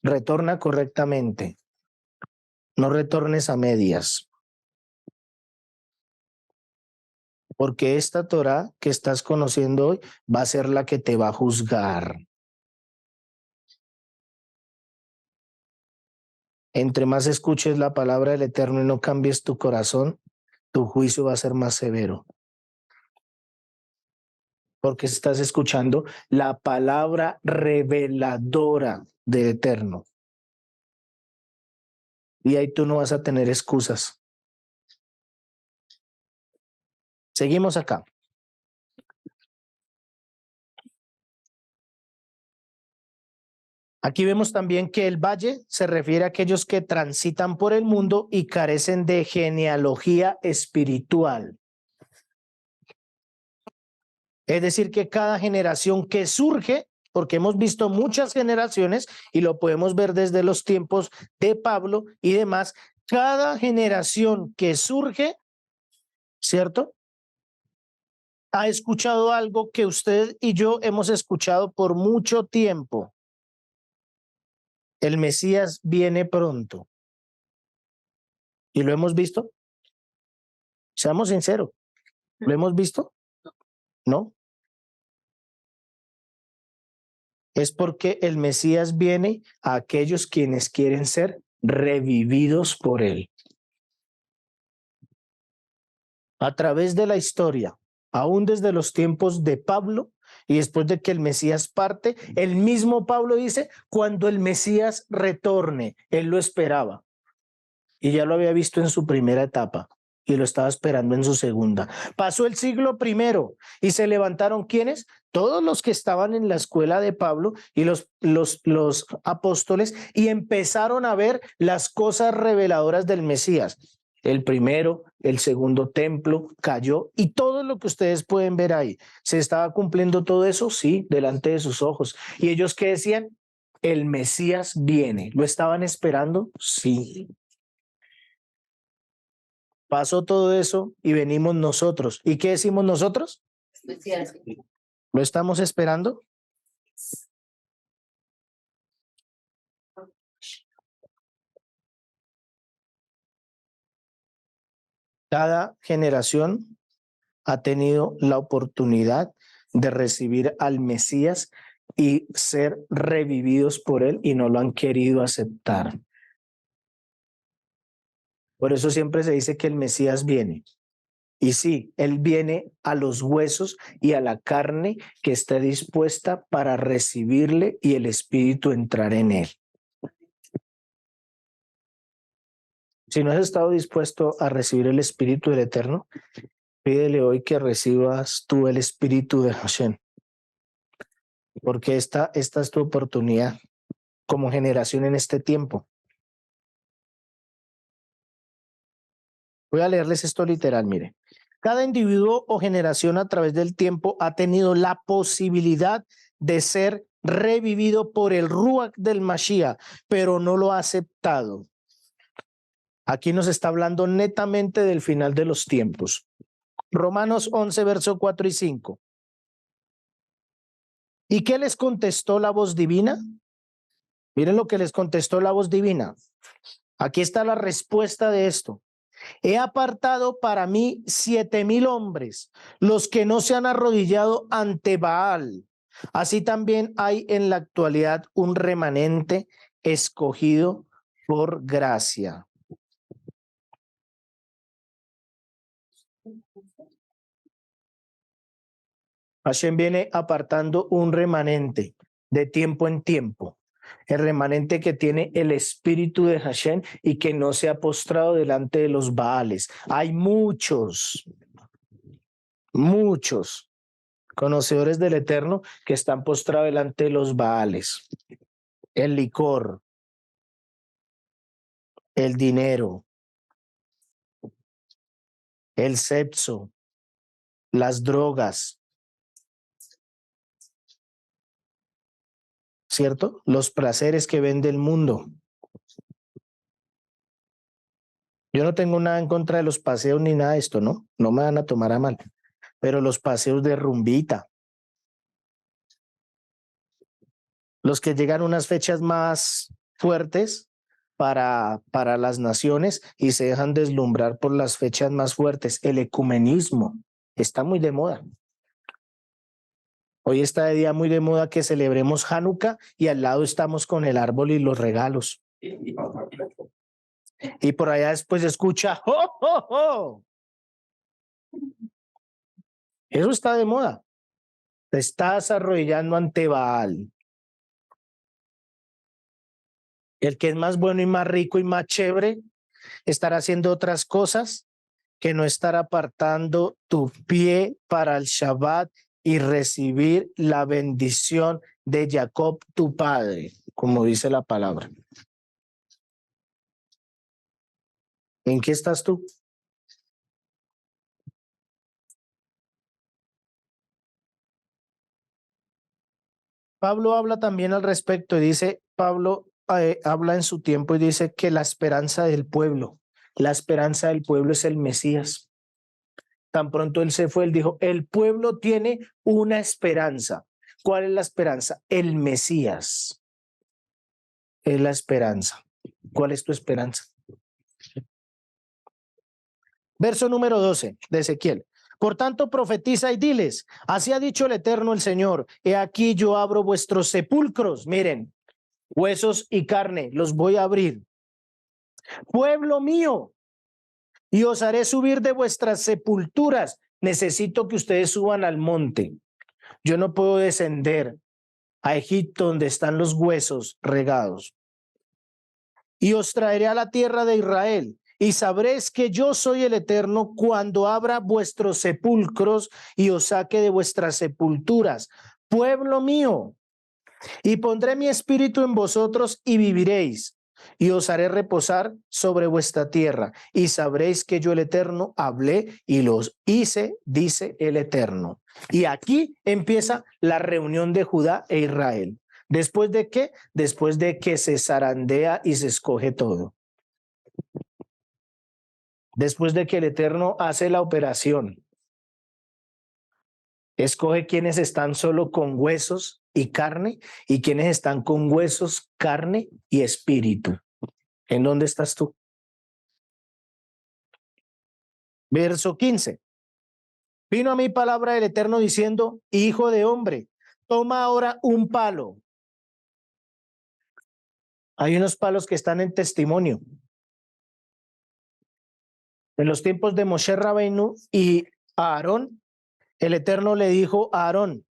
Retorna correctamente, no retornes a medias, porque esta Torá que estás conociendo hoy va a ser la que te va a juzgar. Entre más escuches la palabra del Eterno y no cambies tu corazón, tu juicio va a ser más severo. Porque estás escuchando la palabra reveladora del Eterno. Y ahí tú no vas a tener excusas. Seguimos acá. Aquí vemos también que el valle se refiere a aquellos que transitan por el mundo y carecen de genealogía espiritual. Es decir, que cada generación que surge, porque hemos visto muchas generaciones y lo podemos ver desde los tiempos de Pablo y demás, cada generación que surge, ¿cierto? Ha escuchado algo que usted y yo hemos escuchado por mucho tiempo. El Mesías viene pronto. ¿Y lo hemos visto? Seamos sinceros, ¿lo hemos visto? No. Es porque el Mesías viene a aquellos quienes quieren ser revividos por él. A través de la historia, aún desde los tiempos de Pablo y después de que el Mesías parte, el mismo Pablo dice, cuando el Mesías retorne, él lo esperaba y ya lo había visto en su primera etapa y lo estaba esperando en su segunda. Pasó el siglo primero y se levantaron ¿quiénes? Todos los que estaban en la escuela de Pablo y los apóstoles y empezaron a ver las cosas reveladoras del Mesías. El primero, el segundo templo cayó y todo lo que ustedes pueden ver ahí. ¿Se estaba cumpliendo todo eso? Sí, delante de sus ojos. ¿Y ellos qué decían? El Mesías viene. ¿Lo estaban esperando? Sí. Pasó todo eso y venimos nosotros. ¿Y qué decimos nosotros? ¿Lo estamos esperando? Cada generación ha tenido la oportunidad de recibir al Mesías y ser revividos por él y no lo han querido aceptar. Por eso siempre se dice que el Mesías viene. Y sí, él viene a los huesos y a la carne que esté dispuesta para recibirle y el Espíritu entrar en él. Si no has estado dispuesto a recibir el Espíritu del Eterno, pídele hoy que recibas tú el Espíritu de Hashem, porque esta es tu oportunidad como generación en este tiempo. Voy a leerles esto literal, mire. Cada individuo o generación a través del tiempo ha tenido la posibilidad de ser revivido por el Ruach del Mashiach, pero no lo ha aceptado. Aquí nos está hablando netamente del final de los tiempos. Romanos 11, verso 4 y 5. ¿Y qué les contestó la voz divina? Miren lo que les contestó la voz divina. Aquí está la respuesta de esto. He apartado para mí 7,000 hombres, los que no se han arrodillado ante Baal. Así también hay en la actualidad un remanente escogido por gracia. Hashem viene apartando un remanente de tiempo en tiempo. El remanente que tiene el espíritu de Hashem y que no se ha postrado delante de los Baales. Hay muchos conocedores del Eterno que están postrados delante de los Baales. El licor, el dinero, el sexo, las drogas, ¿cierto? Los placeres que vende el mundo. Yo no tengo nada en contra de los paseos ni nada de esto, ¿no? No me van a tomar a mal. Pero los paseos de rumbita, los que llegan a unas fechas más fuertes para las naciones y se dejan deslumbrar por las fechas más fuertes. El ecumenismo está muy de moda. Hoy está de día muy de moda que celebremos Hanukkah y al lado estamos con el árbol y los regalos. Y por allá después se escucha, ¡oh, oh, oh! Eso está de moda. Te estás arrodillando ante Baal. El que es más bueno y más rico y más chévere estará haciendo otras cosas que no estar apartando tu pie para el Shabbat y recibir la bendición de Jacob, tu padre, como dice la palabra. ¿En qué estás tú? Pablo habla también al respecto y dice, Pablo habla en su tiempo y dice que la esperanza del pueblo es el Mesías. Tan pronto él se fue, él dijo, el pueblo tiene una esperanza. ¿Cuál es la esperanza? El Mesías es la esperanza. ¿Cuál es tu esperanza? Verso número 12 de Ezequiel. Por tanto, profetiza y diles, así ha dicho el Eterno el Señor, he aquí yo abro vuestros sepulcros, miren, huesos y carne, los voy a abrir. Pueblo mío, y os haré subir de vuestras sepulturas. Necesito que ustedes suban al monte. Yo no puedo descender a Egipto donde están los huesos regados. Y os traeré a la tierra de Israel. Y sabréis que yo soy el Eterno cuando abra vuestros sepulcros y os saque de vuestras sepulturas. Pueblo mío, y pondré mi espíritu en vosotros y viviréis, y os haré reposar sobre vuestra tierra, y sabréis que yo el Eterno hablé y los hice, dice el Eterno. Y aquí empieza la reunión de Judá e Israel. ¿Después de qué? Después de que se zarandea y se escoge todo. Después de que el Eterno hace la operación, escoge quienes están solo con huesos y carne y quienes están con huesos, carne y espíritu. ¿En dónde estás tú? Verso 15. Vino a mí palabra del Eterno diciendo, hijo de hombre, toma ahora un palo. Hay unos palos que están en testimonio. En los tiempos de Moshe Rabbeinu y Aarón, el Eterno le dijo a Aarón,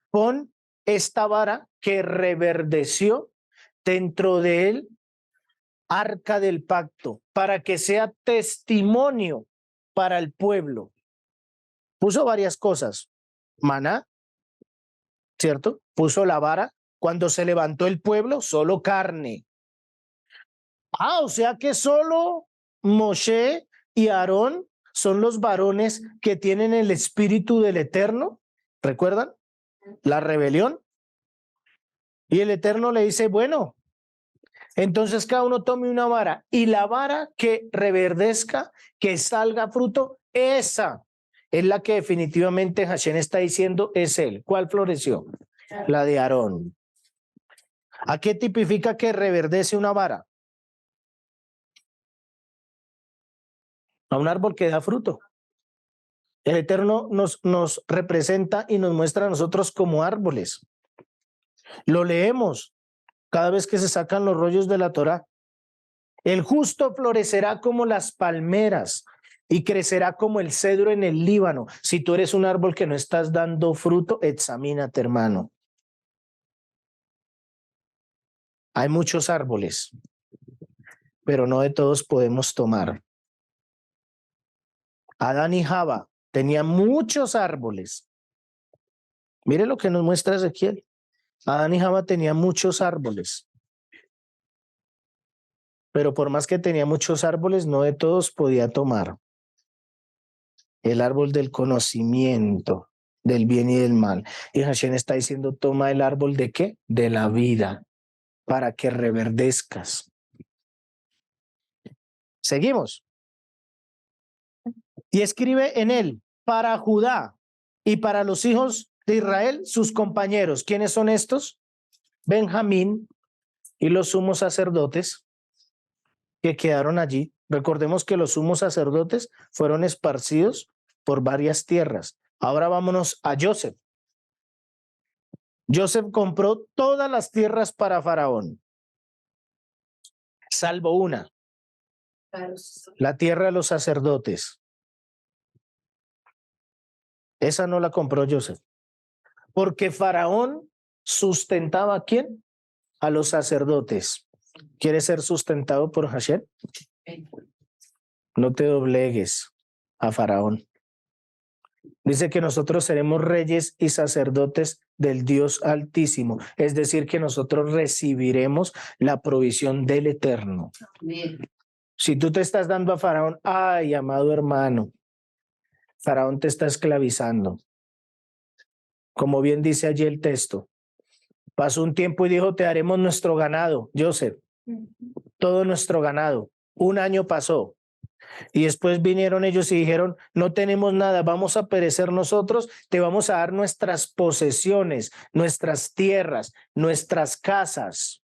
pon esta vara que reverdeció dentro de él arca del pacto para que sea testimonio para el pueblo. Puso varias cosas. Maná, ¿cierto? Puso la vara. Cuando se levantó el pueblo, solo carne. O sea que solo Moshe y Aarón son los varones que tienen el espíritu del Eterno. ¿Recuerdan? La rebelión. Y el Eterno le dice, bueno, entonces cada uno tome una vara y la vara que reverdezca, que salga fruto, esa es la que definitivamente Hashem está diciendo es él. ¿Cuál floreció? La de Aarón. ¿A qué tipifica que reverdece una vara? A un árbol que da fruto. El Eterno nos representa y nos muestra a nosotros como árboles. Lo leemos cada vez que se sacan los rollos de la Torá. El justo florecerá como las palmeras y crecerá como el cedro en el Líbano. Si tú eres un árbol que no estás dando fruto, examínate, hermano. Hay muchos árboles, pero no de todos podemos tomar. Adán y Java tenían muchos árboles. Mire lo que nos muestra Ezequiel. Adán y Java tenían muchos árboles. Pero por más que tenía muchos árboles, no de todos podía tomar. El árbol del conocimiento. del bien y del mal. Y Hashem está diciendo, toma el árbol ¿de qué? De la vida, para que reverdezcas. Seguimos. Y escribe en él para Judá y para los hijos de Israel, sus compañeros. ¿Quiénes son estos? Benjamín y los sumos sacerdotes que quedaron allí. Recordemos que los sumos sacerdotes fueron esparcidos por varias tierras. Ahora vámonos a Joseph. Joseph compró todas las tierras para Faraón, salvo una, la tierra de los sacerdotes. Esa no la compró Joseph, porque Faraón sustentaba ¿a quién? A los sacerdotes. ¿Quieres ser sustentado por Hashem? No te doblegues a Faraón. Dice que nosotros seremos reyes y sacerdotes del Dios Altísimo, es decir, que nosotros recibiremos la provisión del Eterno. Amén. Si tú te estás dando a Faraón, ay, amado hermano, Faraón te está esclavizando. Como bien dice allí el texto, pasó un tiempo y dijo, te haremos nuestro ganado, Joseph, todo nuestro ganado. Un año pasó. Y después vinieron ellos y dijeron, no tenemos nada, vamos a perecer nosotros, te vamos a dar nuestras posesiones, nuestras tierras, nuestras casas.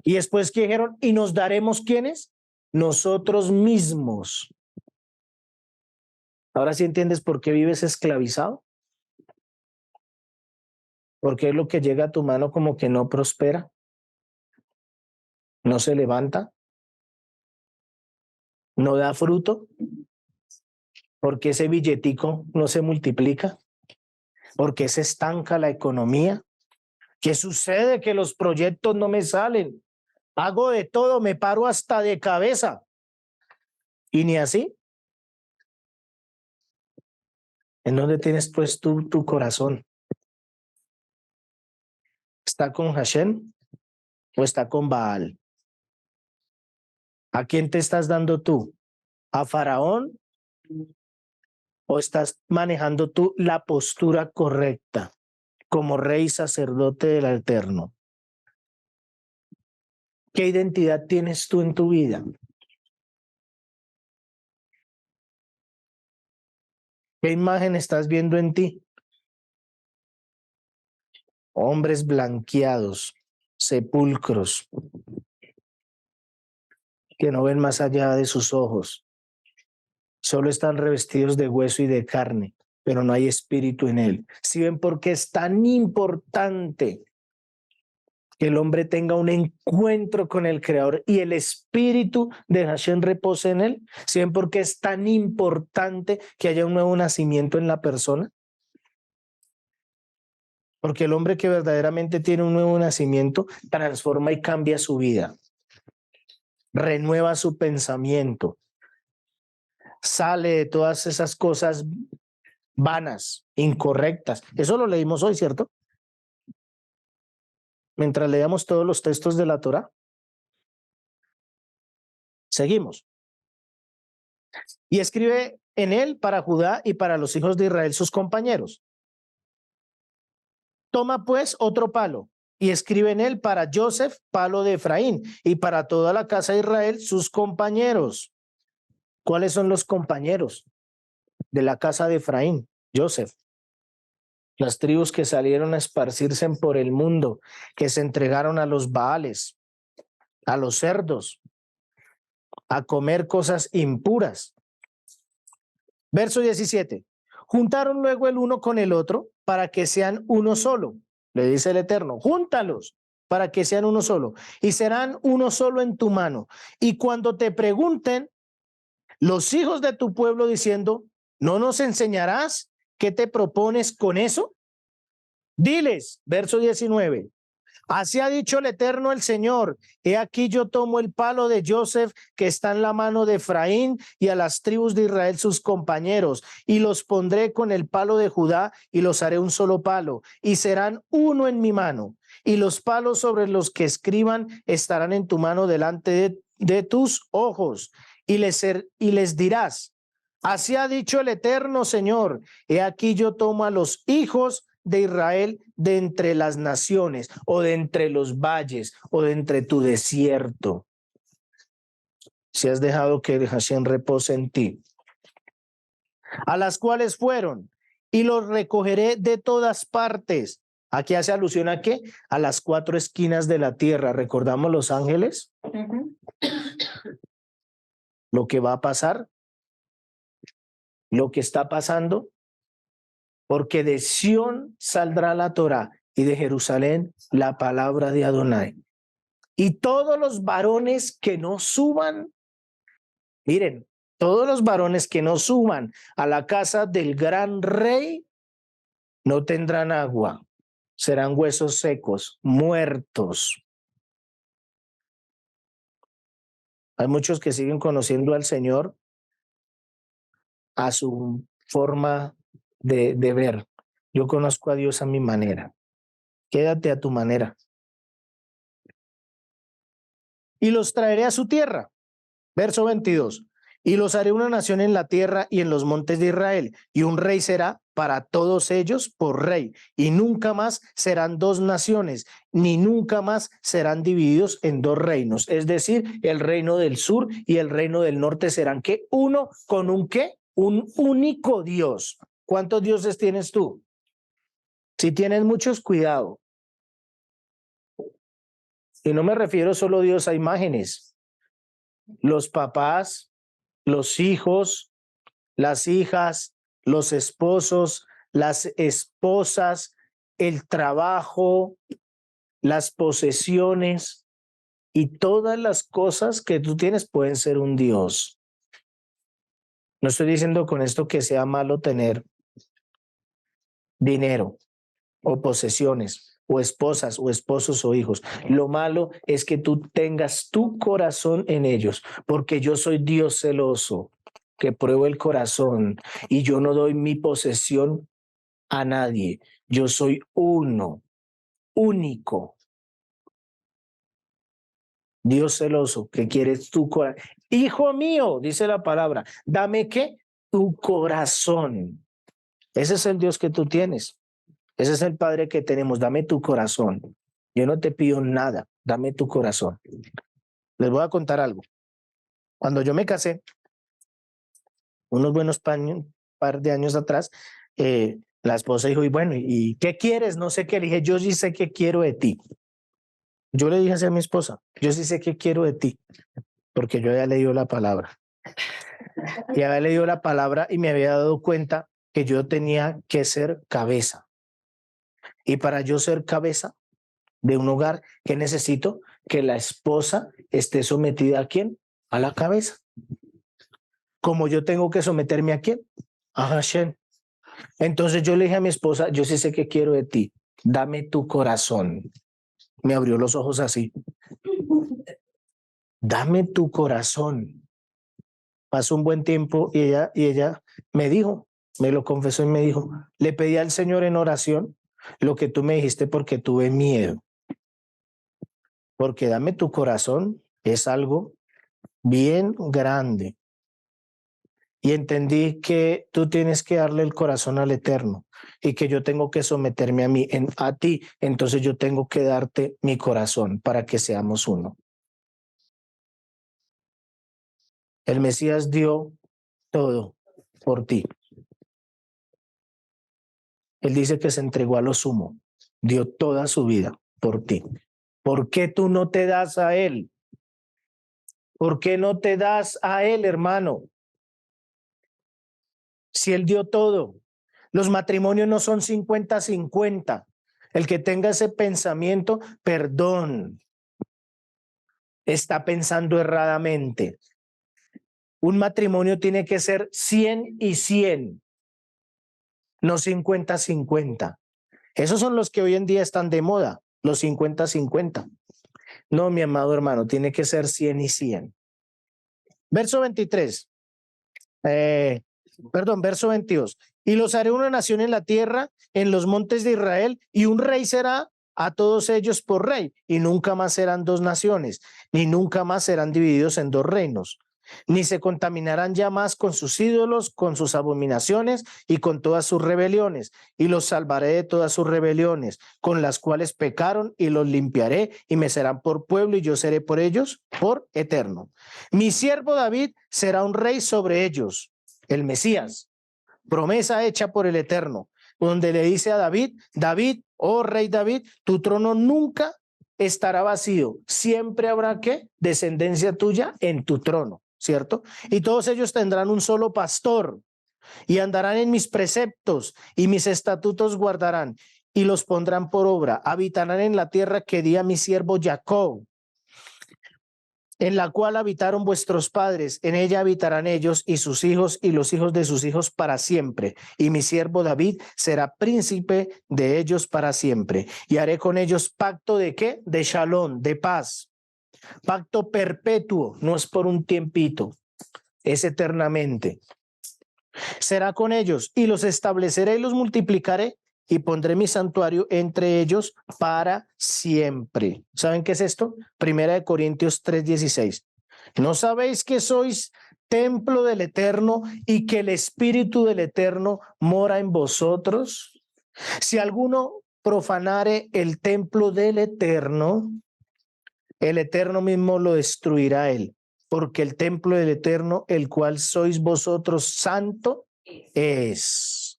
Y después ¿qué dijeron? ¿Y nos daremos quiénes? Nosotros mismos. Ahora sí entiendes por qué vives esclavizado. Porque es lo que llega a tu mano como que no prospera, no se levanta, no da fruto. Porque ese billetico no se multiplica, porque se estanca la economía. ¿Qué sucede? Que los proyectos no me salen. Hago de todo, me paro hasta de cabeza. Y ni así. ¿En dónde tienes pues tú tu corazón? ¿Está con Hashem o está con Baal? ¿A quién te estás dando tú? ¿A Faraón? ¿O estás manejando tú la postura correcta como rey sacerdote del Eterno? ¿Qué identidad tienes tú en tu vida? ¿Qué imagen estás viendo en ti? Hombres blanqueados, sepulcros, que no ven más allá de sus ojos. Solo están revestidos de hueso y de carne, pero no hay espíritu en él. ¿Sí ven por qué es tan importante que el hombre tenga un encuentro con el Creador y el espíritu de Hashem repose en él? ¿Sí ven por qué es tan importante que haya un nuevo nacimiento en la persona? Porque el hombre que verdaderamente tiene un nuevo nacimiento transforma y cambia su vida, renueva su pensamiento, sale de todas esas cosas vanas, incorrectas. Eso lo leímos hoy, ¿cierto? Mientras leíamos todos los textos de la Torá. Seguimos. Y escribe en él para Judá y para los hijos de Israel sus compañeros. Toma pues otro palo y escribe en él para Joseph, palo de Efraín, y para toda la casa de Israel sus compañeros. ¿Cuáles son los compañeros de la casa de Efraín? Joseph. Las tribus que salieron a esparcirse por el mundo, que se entregaron a los baales, a los cerdos, a comer cosas impuras. Verso 17. Juntaron luego el uno con el otro para que sean uno solo. Le dice el Eterno, júntalos para que sean uno solo y serán uno solo en tu mano. Y cuando te pregunten los hijos de tu pueblo diciendo, ¿no nos enseñarás qué te propones con eso? Diles, verso 19. Así ha dicho el Eterno el Señor, he aquí yo tomo el palo de Joseph que está en la mano de Efraín y a las tribus de Israel sus compañeros, y los pondré con el palo de Judá y los haré un solo palo, y serán uno en mi mano, y los palos sobre los que escriban estarán en tu mano delante de tus ojos, y les dirás, Así ha dicho el Eterno Señor, he aquí yo tomo a los hijos de Israel de entre las naciones, o de entre los valles, o de entre tu desierto. Si has dejado que el Hashem repose en ti, a las cuales fueron, y los recogeré de todas partes. Aquí hace alusión a qué? A las cuatro esquinas de la tierra. ¿Recordamos los ángeles? Lo que va a pasar, lo que está pasando, porque de Sión saldrá la Torá y de Jerusalén la palabra de Adonai. Y todos los varones que no suban, miren, todos los varones que no suban a la casa del gran rey no tendrán agua, serán huesos secos, muertos. Hay muchos que siguen conociendo al Señor a su forma de ver. Yo conozco a Dios a mi manera. Quédate a tu manera. Y los traeré a su tierra. Verso 22. Y los haré una nación en la tierra y en los montes de Israel, y un rey será para todos ellos por rey, y nunca más serán dos naciones, ni nunca más serán divididos en dos reinos. Es decir, el reino del sur y el reino del norte serán ¿qué? Uno con un ¿qué? Un único Dios. ¿Cuántos dioses tienes tú? Si tienes muchos, cuidado. Y no me refiero solo a Dios a imágenes. Los papás, los hijos, las hijas, los esposos, las esposas, el trabajo, las posesiones y todas las cosas que tú tienes pueden ser un Dios. No estoy diciendo con esto que sea malo tener dinero o posesiones o esposas o esposos o hijos. Lo malo es que tú tengas tu corazón en ellos, porque yo soy Dios celoso, que pruebo el corazón y yo no doy mi posesión a nadie. Yo soy uno, único. Dios celoso, que quieres tu corazón. Hijo mío, dice la palabra, dame ¿qué? Tu corazón. Ese es el Dios que tú tienes. Ese es el Padre que tenemos. Dame tu corazón. Yo no te pido nada. Dame tu corazón. Les voy a contar algo. Cuando yo me casé, unos buenos par de años atrás, la esposa dijo, y bueno, ¿y qué quieres? No sé qué. Le dije, yo sí sé qué quiero de ti. Yo le dije así a mi esposa, yo sí sé qué quiero de ti, porque yo había leído la palabra. Y había leído la palabra y me había dado cuenta que yo tenía que ser cabeza. Y para yo ser cabeza de un hogar, ¿qué necesito? Que la esposa esté sometida ¿a quién? A la cabeza. Como yo tengo que someterme ¿a quién? A Hashem. Entonces yo le dije a mi esposa, yo sí sé qué quiero de ti, dame tu corazón. Me abrió los ojos así. Dame tu corazón. Pasó un buen tiempo y ella me dijo, me lo confesó y me dijo, le pedí al Señor en oración lo que tú me dijiste porque tuve miedo. Porque dame tu corazón es algo bien grande. Y entendí que tú tienes que darle el corazón al Eterno y que yo tengo que someterme a ti. Entonces yo tengo que darte mi corazón para que seamos uno. El Mesías dio todo por ti. Él dice que se entregó a lo sumo, dio toda su vida por ti. ¿Por qué tú no te das a Él? ¿Por qué no te das a Él, hermano? Si Él dio todo. Los matrimonios no son 50-50. El que tenga ese pensamiento, perdón, está pensando erradamente. Un matrimonio tiene que ser 100 y 100, no 50-50. Esos son los que hoy en día están de moda, los 50-50. No, mi amado hermano, tiene que ser 100 y 100. Verso 23. Verso 22. Y los haré una nación en la tierra, en los montes de Israel, y un rey será a todos ellos por rey, y nunca más serán dos naciones, ni nunca más serán divididos en dos reinos. ni se contaminarán ya más con sus ídolos, con sus abominaciones y con todas sus rebeliones, y los salvaré de todas sus rebeliones, con las cuales pecaron, y los limpiaré, y me serán por pueblo, y yo seré por ellos por eterno. Mi siervo David será un rey sobre ellos, el Mesías, promesa hecha por el Eterno, donde le dice a David, David, oh rey David, tu trono nunca estará vacío, siempre habrá ¿qué? Descendencia tuya en tu trono, ¿cierto? Y todos ellos tendrán un solo pastor y andarán en mis preceptos y mis estatutos guardarán y los pondrán por obra, habitarán en la tierra que di a mi siervo Jacob, en la cual habitaron vuestros padres, en ella habitarán ellos y sus hijos y los hijos de sus hijos para siempre. Y mi siervo David será príncipe de ellos para siempre. Y haré con ellos pacto de ¿qué? De shalom, de paz. Pacto perpetuo, no es por un tiempito, es eternamente. Será con ellos y los estableceré y los multiplicaré y pondré mi santuario entre ellos para siempre. ¿Saben qué es esto? Primera de Corintios 3:16. ¿No sabéis que sois templo del Eterno y que el Espíritu del Eterno mora en vosotros? Si alguno profanare el templo del Eterno, el Eterno mismo lo destruirá él, porque el templo del Eterno, el cual sois vosotros, santo es.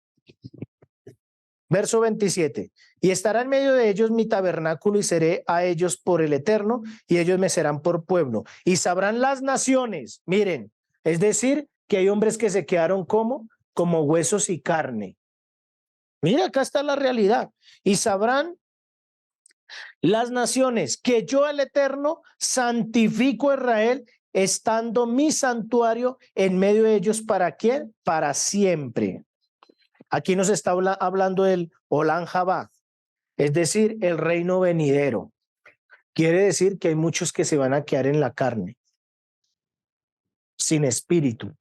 Verso 27. Y estará en medio de ellos mi tabernáculo y seré a ellos por el Eterno y ellos me serán por pueblo. Y sabrán las naciones, miren, es decir, que hay hombres que se quedaron como huesos y carne. Mira, acá está la realidad. Y sabrán las naciones que yo el Eterno santifico a Israel, estando mi santuario en medio de ellos. ¿Para quién? Para siempre. Aquí nos está hablando del Olam Jabá, es decir, el reino venidero. Quiere decir que hay muchos que se van a quedar en la carne, sin espíritu.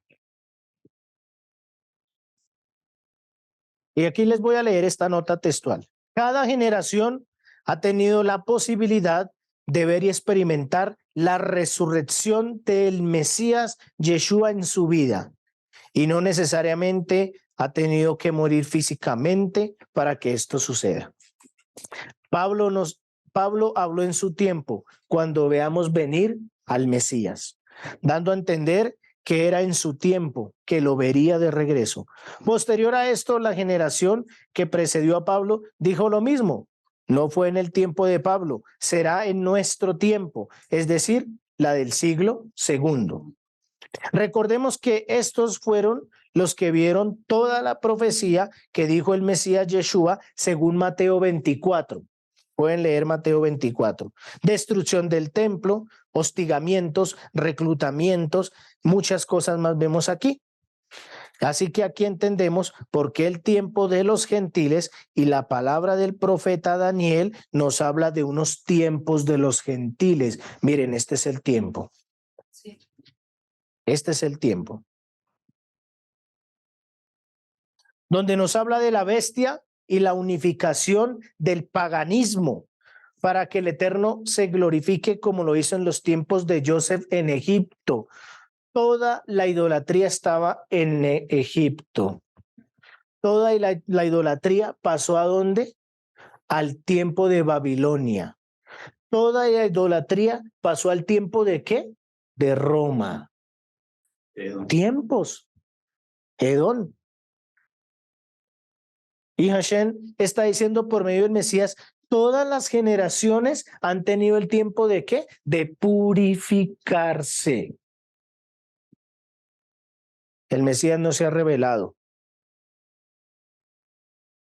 Y aquí les voy a leer esta nota textual. Cada generación ha tenido la posibilidad de ver y experimentar la resurrección del Mesías Yeshua en su vida, y no necesariamente ha tenido que morir físicamente para que esto suceda. Pablo habló en su tiempo, cuando veamos venir al Mesías, dando a entender que era en su tiempo, que lo vería de regreso. Posterior a esto, la generación que precedió a Pablo dijo lo mismo. No fue en el tiempo de Pablo, será en nuestro tiempo, es decir, la del siglo segundo. Recordemos que estos fueron los que vieron toda la profecía que dijo el Mesías Yeshua según Mateo 24. Pueden leer Mateo 24. Destrucción del templo, hostigamientos, reclutamientos, muchas cosas más vemos aquí. Así que aquí entendemos por qué el tiempo de los gentiles y la palabra del profeta Daniel nos habla de unos tiempos de los gentiles. Miren, este es el tiempo. Sí. Este es el tiempo. Donde nos habla de la bestia y la unificación del paganismo, para que el Eterno se glorifique como lo hizo en los tiempos de Joseph en Egipto. Toda la idolatría estaba en Egipto. Toda la idolatría pasó ¿a dónde? Al tiempo de Babilonia. Toda la idolatría pasó al tiempo ¿de qué? De Roma. Tiempos. Edom. Y Hashem está diciendo por medio del Mesías, todas las generaciones han tenido el tiempo ¿de qué? De purificarse. El Mesías no se ha revelado,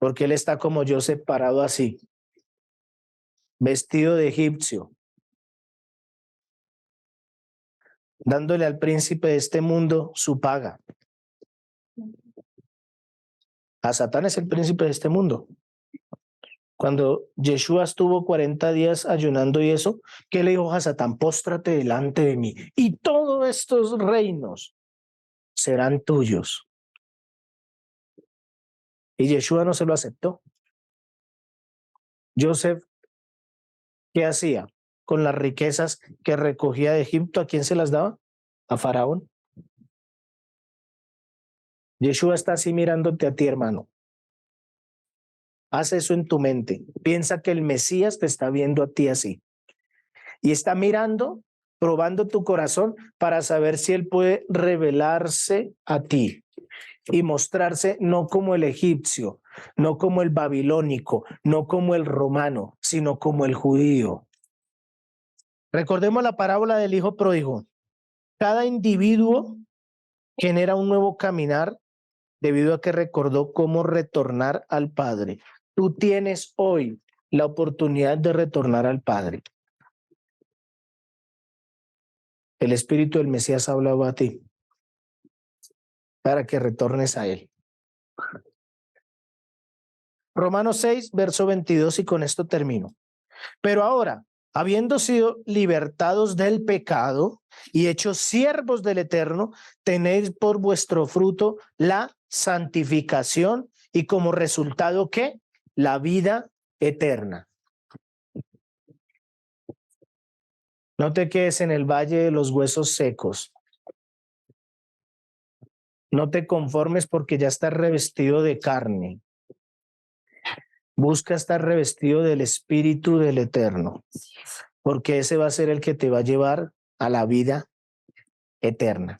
porque él está como yo separado así, vestido de egipcio, dándole al príncipe de este mundo su paga. A Satán es el príncipe de este mundo. Cuando Yeshua estuvo 40 días ayunando y eso, ¿qué le dijo a Satán? Póstrate delante de mí y todos estos reinos serán tuyos. Y Yeshua no se lo aceptó. Joseph, ¿qué hacía con las riquezas que recogía de Egipto? ¿A quién se las daba? A Faraón. Yeshua está así mirándote a ti, hermano. Haz eso en tu mente. Piensa que el Mesías te está viendo a ti así. Y está mirando, probando tu corazón para saber si él puede revelarse a ti y mostrarse no como el egipcio, no como el babilónico, no como el romano, sino como el judío. Recordemos la parábola del hijo pródigo. Cada individuo genera un nuevo caminar debido a que recordó cómo retornar al Padre. Tú tienes hoy la oportunidad de retornar al Padre. El Espíritu del Mesías ha hablado a ti para que retornes a Él. Romanos 6, verso 22, y con esto termino. Pero ahora, habiendo sido libertados del pecado y hechos siervos del Eterno, tenéis por vuestro fruto la santificación y como resultado, ¿qué? La vida eterna. No te quedes en el valle de los huesos secos. No te conformes porque ya estás revestido de carne. Busca estar revestido del Espíritu del Eterno, porque ese va a ser el que te va a llevar a la vida eterna.